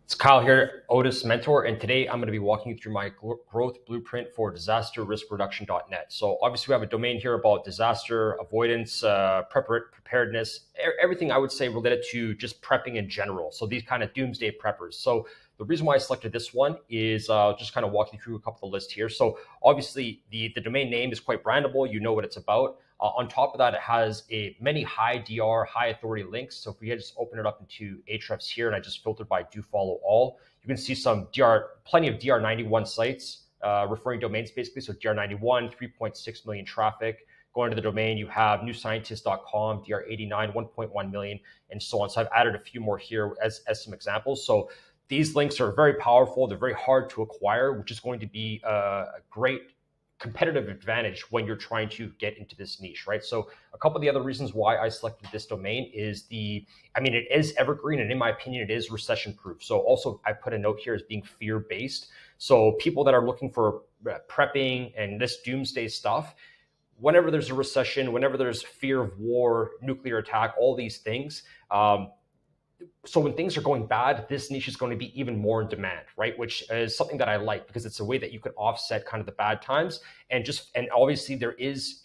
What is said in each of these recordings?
It's Kyle here, Odys Mentor, and today I'm going to be walking you through my growth blueprint for disasterriskreduction.net. So obviously we have a domain here about disaster avoidance, preparedness, everything I would say related to just prepping in general. So these kind of doomsday preppers. So the reason why I selected this one is just kind of walk you through a couple of lists here. So obviously the domain name is quite brandable. You know what it's about. On top of that, it has many high DR, high authority links. So if we just open it up into Ahrefs here, and I just filtered by do follow all, you can see some plenty of DR91 sites, referring domains basically. So DR91, 3.6 million traffic. Going to the domain, you have newscientist.com, DR89, 1.1 million, and so on. So I've added a few more here as some examples. So these links are very powerful. They're very hard to acquire, which is going to be a great competitive advantage when you're trying to get into this niche, right? So a couple of the other reasons why I selected this domain is it is evergreen, and in my opinion, it is recession proof. So also I put a note here as being fear-based. So people that are looking for prepping and this doomsday stuff, whenever there's a recession, whenever there's fear of war, nuclear attack, all these things, so when things are going bad, this niche is going to be even more in demand, right? Which is something that I like because it's a way that you can offset kind of the bad times. And obviously there is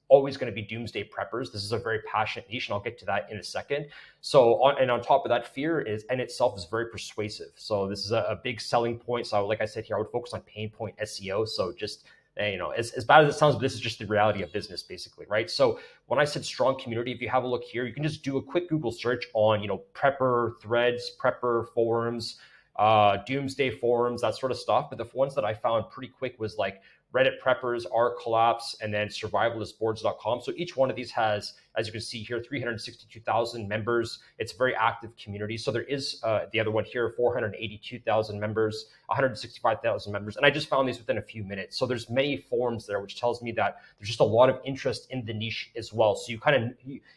always going to be doomsday preppers. This is a very passionate niche, and I'll get to that in a second. So on top of that, fear in itself is very persuasive. So this is a big selling point. So like I said here, I would focus on pain point SEO. So just as bad as it sounds, but this is just the reality of business, basically, right? So when I said strong community, if you have a look here, you can just do a quick Google search on, prepper threads, prepper forums, doomsday forums, that sort of stuff. But the ones that I found pretty quick was like Reddit preppers, R-Collapse, and then survivalistboards.com. So each one of these has, as you can see here, 362,000 members. It's a very active community. So there is the other one here, 482,000 members, 165,000 members. And I just found these within a few minutes. So there's many forums there, which tells me that there's just a lot of interest in the niche as well. So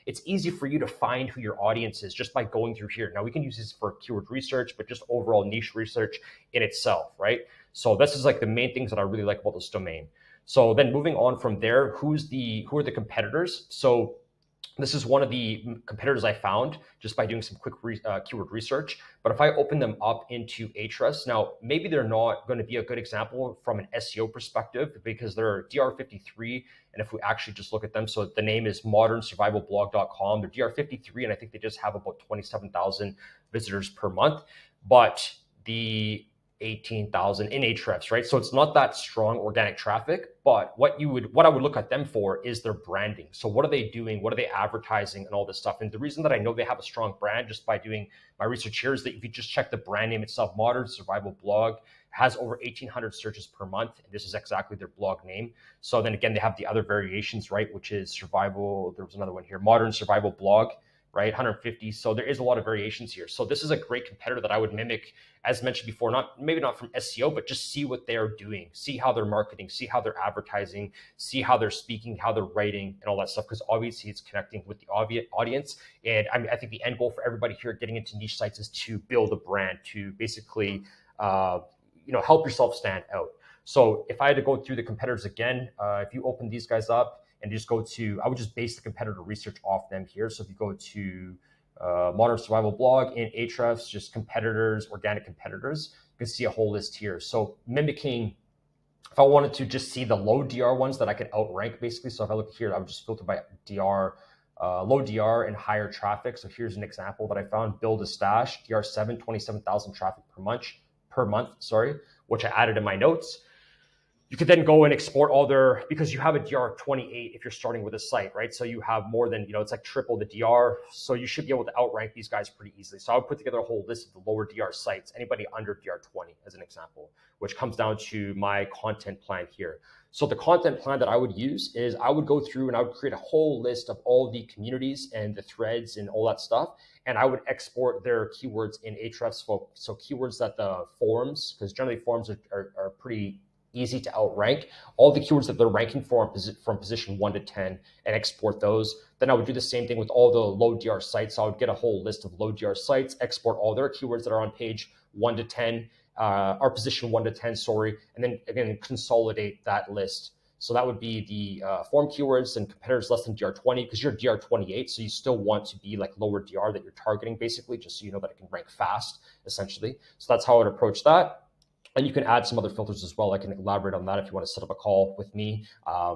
it's easy for you to find who your audience is just by going through here. Now we can use this for keyword research, but just overall niche research in itself, right? So this is like the main things that I really like about this domain. So then moving on from there, who are the competitors? So this is one of the competitors I found just by doing some quick keyword research. But if I open them up into Ahrefs, now maybe they're not going to be a good example from an SEO perspective because they're DR53. And if we actually just look at them, so the name is modernsurvivalblog.com. They're DR53, and I think they just have about 27,000 visitors per month. But the 18,000 in Ahrefs, right? So it's not that strong organic traffic, but what I would look at them for is their branding. So what are they doing? What are they advertising and all this stuff? And the reason that I know they have a strong brand just by doing my research here is that if you just check the brand name itself, Modern Survival Blog has over 1,800 searches per month. And this is exactly their blog name. So then again, they have the other variations, right? Which is survival. There was another one here, Modern Survival Blog, right? 150. So there is a lot of variations here. So this is a great competitor that I would mimic, as mentioned before, maybe not from SEO, but just see what they're doing, see how they're marketing, see how they're advertising, see how they're speaking, how they're writing, and all that stuff. Because obviously it's connecting with the audience. And I think the end goal for everybody here getting into niche sites is to build a brand, to basically, help yourself stand out. So if I had to go through the competitors again, if you open these guys up, and just go to, I would just base the competitor research off them here. So if you go to Modern Survival Blog in Ahrefs, just competitors, organic competitors, you can see a whole list here. So mimicking, if I wanted to just see the low DR ones that I could outrank basically. So if I look here, I would just filter by DR, low DR and higher traffic. So here's an example that I found, Build a Stash, DR7, 27,000 traffic per month, which I added in my notes. You could then go and export all because you have a DR28 if you're starting with a site, right? So you have more than, it's like triple the DR. So you should be able to outrank these guys pretty easily. So I would put together a whole list of the lower DR sites, anybody under DR20 as an example, which comes down to my content plan here. So the content plan that I would use is I would go through and I would create a whole list of all the communities and the threads and all that stuff. And I would export their keywords in Ahrefs. So keywords that the forums, because generally forums are pretty easy to outrank, all the keywords that they're ranking for from position 1 to 10 and export those. Then I would do the same thing with all the low DR sites. So I would get a whole list of low DR sites, export all their keywords that are on page 1 to 10, or position 1 to 10, and then again, consolidate that list So that would be the form keywords and competitors less than DR20, because you're DR28, so you still want to be like lower DR that you're targeting, basically, just so you know that it can rank fast, essentially. So that's how I would approach that. And you can add some other filters as well. I can elaborate on that if you want to set up a call with me.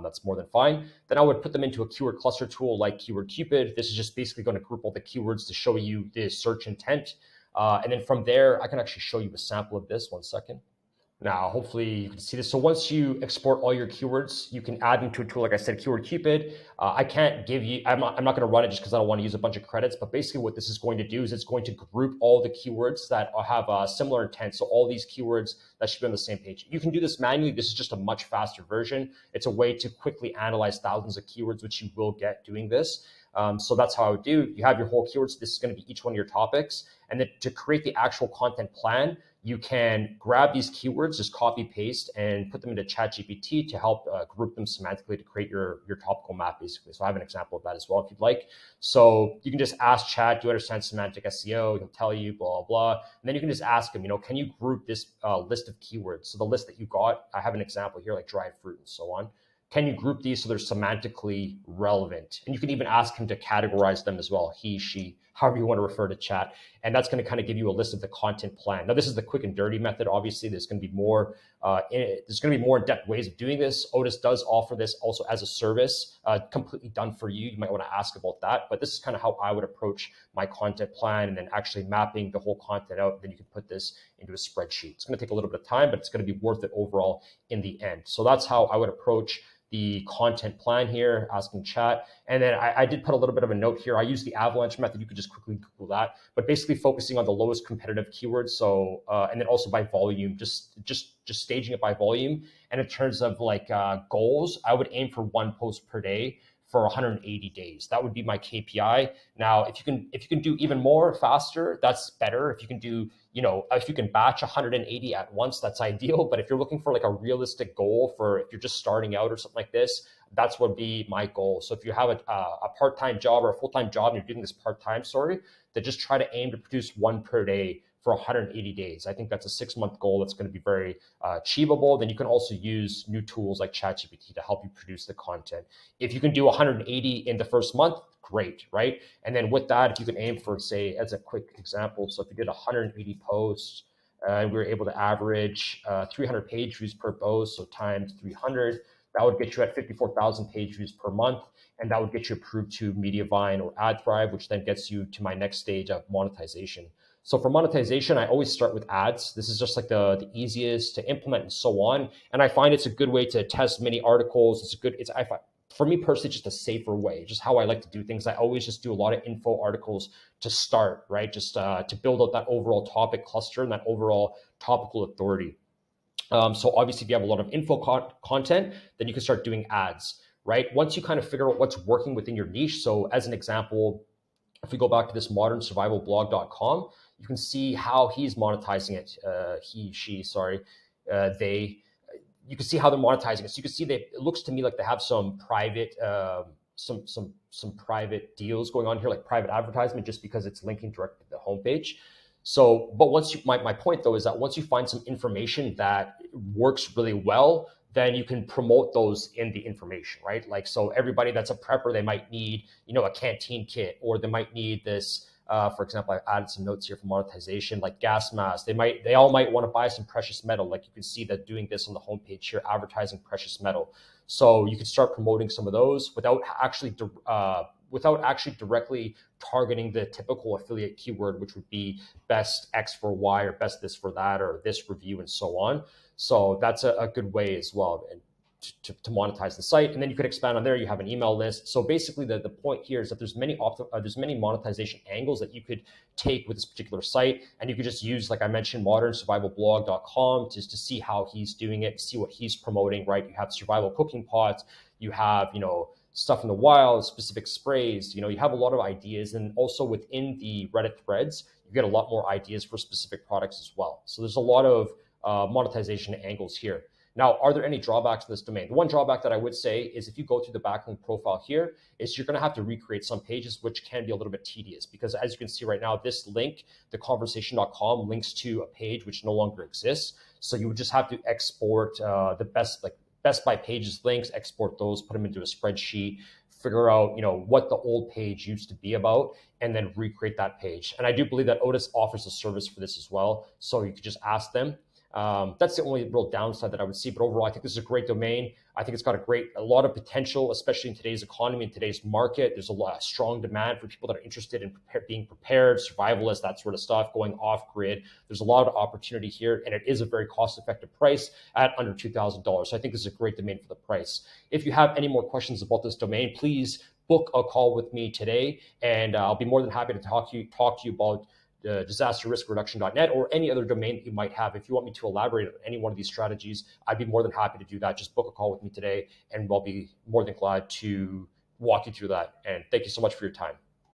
That's more than fine. Then I would put them into a keyword cluster tool like Keyword Cupid. This is just basically going to group all the keywords to show you the search intent. And then from there, I can actually show you a sample of this. 1 second. Now, hopefully you can see this. So once you export all your keywords, you can add them to a tool, like I said, Keyword Cupid. I can't give you, I'm not going to run it just because I don't want to use a bunch of credits, but basically what this is going to do is it's going to group all the keywords that have a similar intent. So all these keywords that should be on the same page. You can do this manually. This is just a much faster version. It's a way to quickly analyze thousands of keywords, which you will get doing this. So that's how I would do. You have your whole keywords. This is going to be each one of your topics. And then to create the actual content plan, you can grab these keywords, just copy paste and put them into ChatGPT to help group them semantically to create your topical map, basically. So I have an example of that as well, if you'd like. So you can just ask Chat, do you understand semantic SEO? He'll tell you, blah, blah, blah. And then you can just ask him, can you group this list of keywords? So the list that you got, I have an example here, like dried fruit and so on. Can you group these so they're semantically relevant? And you can even ask him to categorize them as well, he, she, however you want to refer to Chat. And that's going to kind of give you a list of the content plan. Now, this is the quick and dirty method. Obviously, there's going to be more in-depth ways of doing this. Odys does offer this also as a service, completely done for you. You might want to ask about that. But this is kind of how I would approach my content plan, and then actually mapping the whole content out. Then you can put this into a spreadsheet. It's going to take a little bit of time, but it's going to be worth it overall in the end. So that's how I would approach the content plan here, asking Chat. And then I did put a little bit of a note here. I use the avalanche method. You could just quickly Google that, but basically focusing on the lowest competitive keywords. So, and then also by volume, just staging it by volume. And in terms of like goals, I would aim for 1 post per day for 180 days. That would be my KPI. Now, if you can do even more faster, that's better. If you can do, if you can batch 180 at once, that's ideal. But if you're looking for like a realistic goal for if you're just starting out or something like this, that's what would be my goal. So if you have a part-time job or a full-time job and you're doing this part-time, then just try to aim to produce 1 per day for 180 days. I think that's a 6-month goal that's going to be very achievable. Then you can also use new tools like ChatGPT to help you produce the content. If you can do 180 in the first month, great, right? And then with that, if you can aim for, say, as a quick example, so if you did 180 posts and we were able to average 300 page views per post, so times 300, that would get you at 54,000 page views per month. And that would get you approved to Mediavine or AdThrive, which then gets you to my next stage of monetization. So for monetization, I always start with ads. This is just like the easiest to implement and so on. And I find it's a good way to test many articles. I find, for me personally, just a safer way, just how I like to do things. I always just do a lot of info articles to start, right? Just to build out that overall topic cluster and that overall topical authority. So obviously, if you have a lot of info content, then you can start doing ads, right? Once you kind of figure out what's working within your niche. So as an example, if we go back to this modernsurvivalblog.com, you can see how he's monetizing it. They. You can see how they're monetizing it. So you can see it looks to me like they have some private, some private deals going on here, like private advertisement, just because it's linking directly to the homepage. So, but my point though is that once you find some information that works really well, then you can promote those in the information, right? Like, so everybody that's a prepper, they might need, a canteen kit, or they might need this. For example, I added some notes here for monetization, like gas masks. They all might want to buy some precious metal. Like you can see that doing this on the homepage here, advertising precious metal. So you can start promoting some of those without actually directly targeting the typical affiliate keyword, which would be best X for Y or best this for that or this review and so on. So that's a good way as well to monetize the site. And then you could expand on there. You have an email list. So basically the point here is that there's many monetization angles that you could take with this particular site. And you could just use, like I mentioned, modernsurvivalblog.com just to see how he's doing it, see what he's promoting, right? You have survival cooking pots, you have, stuff in the wild, specific sprays, you have a lot of ideas. And also within the Reddit threads, you get a lot more ideas for specific products as well. So there's a lot of monetization angles here. Now, are there any drawbacks to this domain? The one drawback that I would say is if you go through the backlink profile here, is you're going to have to recreate some pages, which can be a little bit tedious because as you can see right now, this link, theconversation.com, links to a page which no longer exists. So you would just have to export the best Best by pages links, export those, put them into a spreadsheet, figure out, what the old page used to be about, and then recreate that page. And I do believe that Odys offers a service for this as well. So you could just ask them. That's the only real downside that I would see. But overall, I think this is a great domain. I think it's got a lot of potential, especially in today's economy, in today's market. There's a lot of strong demand for people that are interested in being prepared, survivalists, that sort of stuff, going off grid. There's a lot of opportunity here, and it is a very cost-effective price at under $2,000. So I think this is a great domain for the price. If you have any more questions about this domain, please book a call with me today, and I'll be more than happy to talk to you about disasterriskreduction.net or any other domain that you might have. If you want me to elaborate on any one of these strategies, I'd be more than happy to do that. Just book a call with me today, and I'll be more than glad to walk you through that. And thank you so much for your time.